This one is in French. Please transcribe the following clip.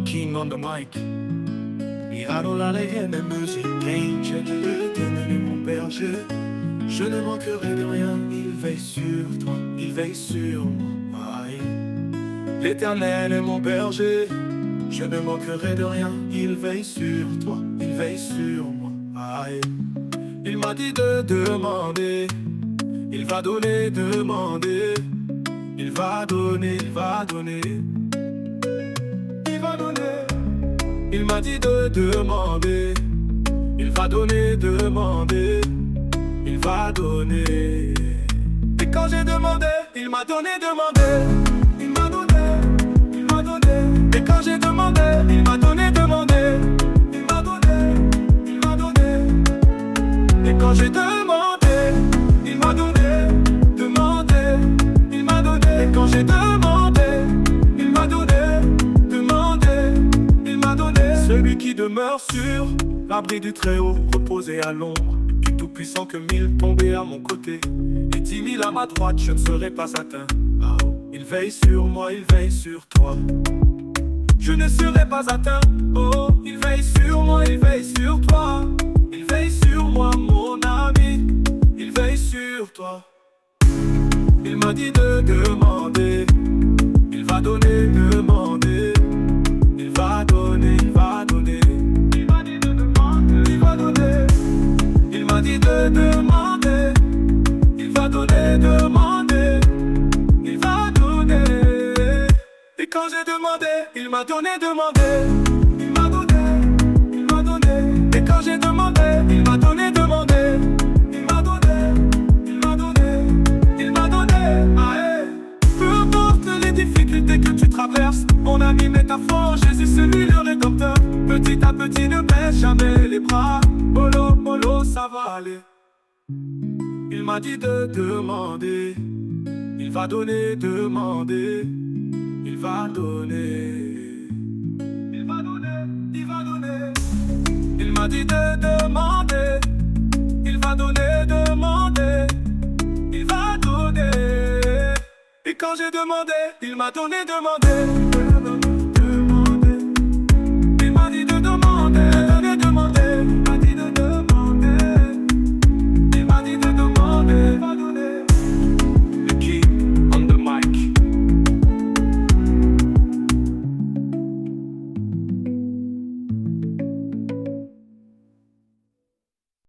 King on the mic. Miracle la réelle musique. Angel, l'éternel mon berger. Je ne manquerai de rien, il veille sur toi, il veille sur moi. Aïe. L'éternel est mon berger. Je ne manquerai de rien, il veille sur toi, il veille sur moi. Aïe. Il m'a dit de demander, il va donner, demander. Il va donner, il va donner. Il va donner. Il m'a dit de demander, il va donner, demander. Il va donner. Et quand j'ai demandé, il m'a donné, demandé. Il m'a donné, il m'a donné. Et quand j'ai demandé, il m'a donné, demandé. Il m'a donné, il m'a donné. Et quand j'ai demandé, il m'a donné, demandé. Il m'a donné. Et quand j'ai demandé, il m'a donné, demandé. Il m'a donné. Celui qui demeure sur l'abri du Très-Haut, reposé à l'ombre du Tout-Puissant, que 1000 tombaient à mon côté et 10 000 à ma droite, je ne serai pas atteint. Oh, il veille sur moi, il veille sur toi. Je ne serai pas atteint. Oh, il veille sur moi, il veille sur toi. Il veille sur moi, mon ami. Il veille sur toi. Il m'a dit de demander. Il va donner, demander. Il va donner, il va donner. Il m'a dit de demander, il va donner. Il m'a dit de demander. Il va donner, demander. Il va donner. Et quand j'ai demandé, il m'a donné, demandé. Il m'a donné, il m'a donné. Et quand j'ai demandé, il m'a donné, demandé. Il m'a donné, il m'a donné. Il m'a donné. Ah, peu importe les difficultés que tu traverses, mon ami, mets ta foi en Jésus, celui le rédempteur. Petit à petit, ne baisse jamais les bras. Mollo, mollo, ça va aller. Il m'a dit de demander. Il va donner, demander. Il va donner. Il va donner, il va donner. Il m'a dit de demander. Il va donner, demander. Il va donner. Et quand j'ai demandé, il m'a donné, demandé.